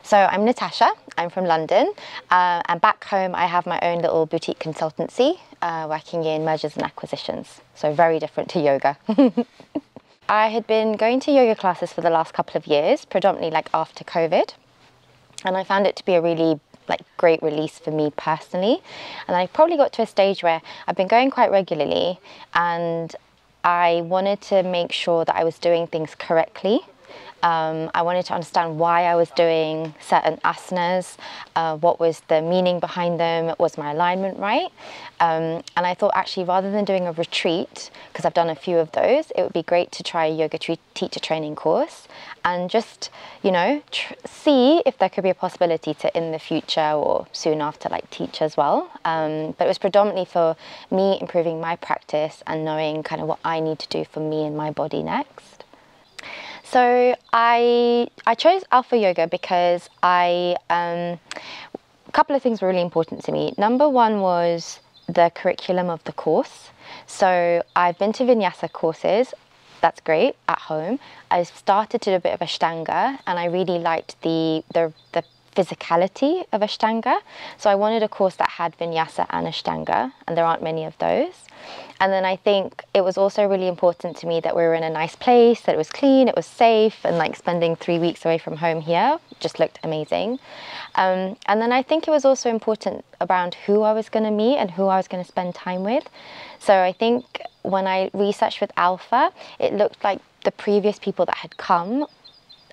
So I'm Natasha, I'm from London, and back home I have my own little boutique consultancy working in mergers and acquisitions, so very different to yoga. I had been going to yoga classes for the last couple of years, predominantly like after COVID, and I found it to be a really great release for me personally. And I probably got to a stage where I've been going quite regularly and I wanted to make sure that I was doing things correctly. I wanted to understand why I was doing certain asanas, what was the meaning behind them, was my alignment right? And I thought actually rather than doing a retreat, because I've done a few of those, it would be great to try a yoga teacher training course and just, you know, see if there could be a possibility to in the future or soon after teach as well. But it was predominantly for me improving my practice and knowing kind of what I need to do for me and my body next. So I chose Alpha Yoga because a couple of things were really important to me. Number one was the curriculum of the course. So I've been to Vinyasa courses, that's great, at home. I've started to do a bit of Ashtanga and I really liked the physicality of Ashtanga. So I wanted a course that had Vinyasa and Ashtanga, and there aren't many of those. And then I think it was also really important to me that we were in a nice place, that it was clean, it was safe, and spending 3 weeks away from home here just looked amazing. And then I think it was also important around who I was going to meet and who I was going to spend time with. So I think when I researched with Alpha, it looked like the previous people that had come,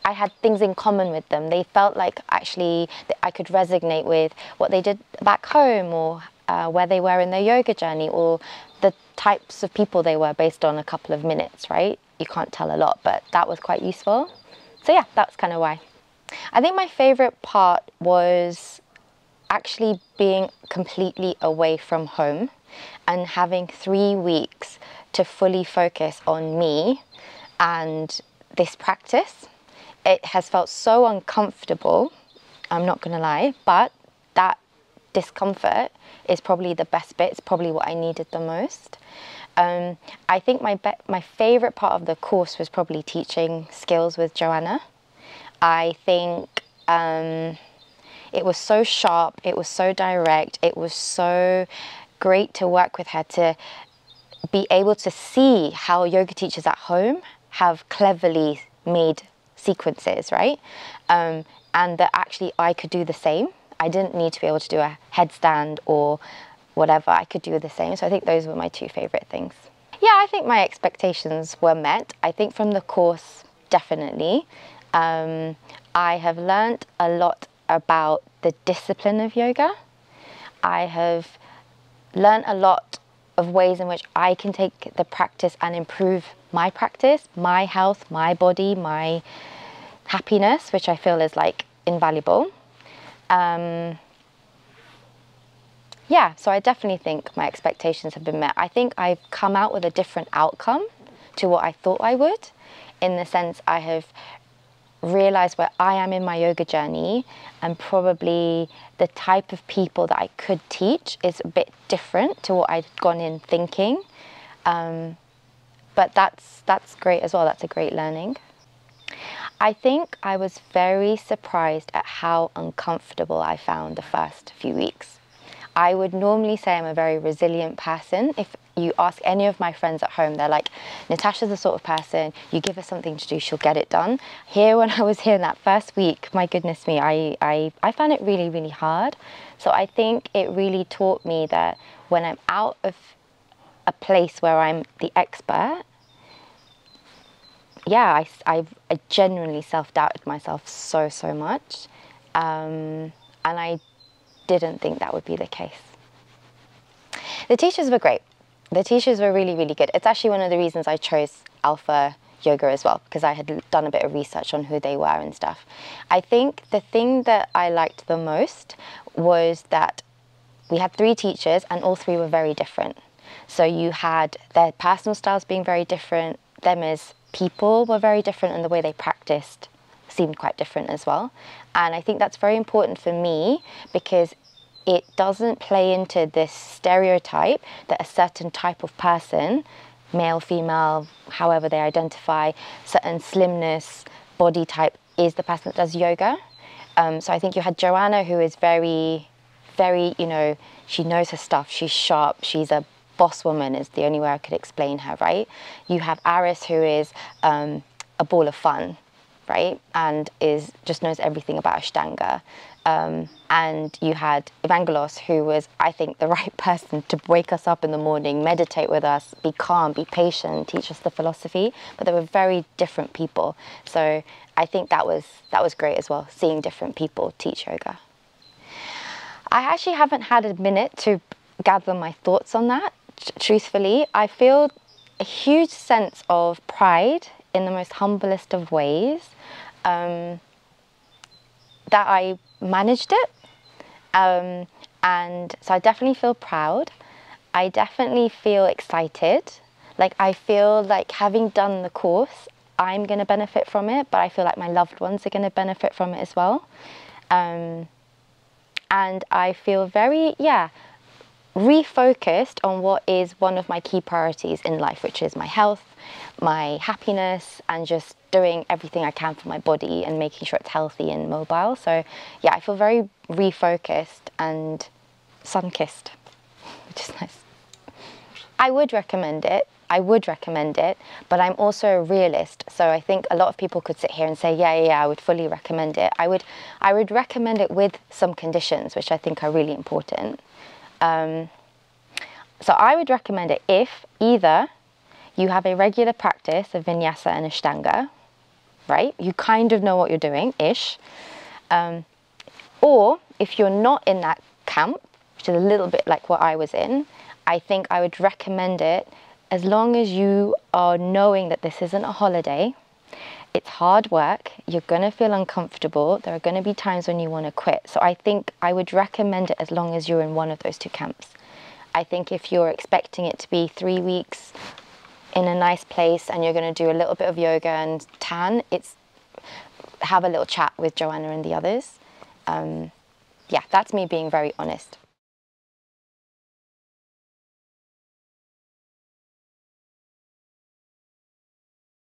I had things in common with them. They felt like actually that I could resonate with what they did back home, or where they were in their yoga journey, or the types of people they were based on a couple of minutes, right? You can't tell a lot, but that was quite useful. So yeah, that's kind of why. I think my favorite part was actually being completely away from home and having 3 weeks to fully focus on me and this practice. It has felt so uncomfortable, I'm not gonna lie, but that discomfort is probably the best bit. It's probably what I needed the most. I think my favorite part of the course was probably teaching skills with Joanna. I think it was so sharp, it was so direct, it was so great to work with her, to be able to see how yoga teachers at home have cleverly made sequences, right? And that actually I could do the same. I didn't need to be able to do a headstand or whatever. I could do the same. So I think those were my two favorite things. Yeah, I think my expectations were met. I think from the course, definitely. I have learned a lot about the discipline of yoga. I have learned a lot of ways in which I can take the practice and improve my practice, my health, my body, my happiness, which I feel is invaluable. Yeah, so I definitely think my expectations have been met. I think I've come out with a different outcome to what I thought I would, in the sense I have realized where I am in my yoga journey, and probably the type of people that I could teach is a bit different to what I'd gone in thinking. But that's great as well. That's a great learning. I think I was very surprised at how uncomfortable I found the first few weeks. I would normally say I'm a very resilient person. If you ask any of my friends at home, they're like, Natasha's the sort of person, you give her something to do, she'll get it done. Here, when I was here in that first week, my goodness me, I found it really, really hard. So I think it really taught me that when I'm out of a place where I'm the expert, yeah, I genuinely self-doubted myself so much. And I didn't think that would be the case. The teachers were great. The teachers were really, really good. It's actually one of the reasons I chose Alpha Yoga as well, because I had done a bit of research on who they were and stuff. I think the thing that I liked the most was that we had 3 teachers and all 3 were very different. So you had their personal styles being very different, them as people were very different, and the way they practiced seemed quite different as well. And I think that's very important for me, because it doesn't play into this stereotype that a certain type of person, male, female, however they identify, certain slimness, body type, is the person that does yoga. So I think you had Joanna, who is very, very, you know, she knows her stuff. She's sharp. She's a boss woman is the only way I could explain her, right? You have Aris, who is a ball of fun, right? And just knows everything about Ashtanga. And you had Evangelos, who was, I think, the right person to wake us up in the morning, meditate with us, be calm, be patient, teach us the philosophy. But they were very different people. So I think that was great as well, seeing different people teach yoga. I actually haven't had a minute to gather my thoughts on that, truthfully. I feel a huge sense of pride in the most humblest of ways that I managed it. And so I definitely feel proud. I definitely feel excited. Like, I feel like having done the course, I'm going to benefit from it, but I feel like my loved ones are going to benefit from it as well. And I feel very, refocused on what is one of my key priorities in life, which is my health, my happiness, and just doing everything I can for my body and making sure it's healthy and mobile. So yeah, I feel very refocused and sun-kissed, which is nice. I would recommend it. I would recommend it, but I'm also a realist. So I think a lot of people could sit here and say, yeah, I would fully recommend it. I would recommend it with some conditions, which I think are really important. So I would recommend it if either you have a regular practice of Vinyasa and Ashtanga, right? You kind of know what you're doing, ish. Or if you're not in that camp, which is a little bit like what I was in, I think I would recommend it as long as you are knowing that this isn't a holiday. It's hard work. You're going to feel uncomfortable. There are going to be times when you want to quit. So I think I would recommend it as long as you're in one of those two camps. I think if you're expecting it to be 3 weeks in a nice place and you're going to do a little bit of yoga and tan, have a little chat with Joanna and the others. Yeah, that's me being very honest.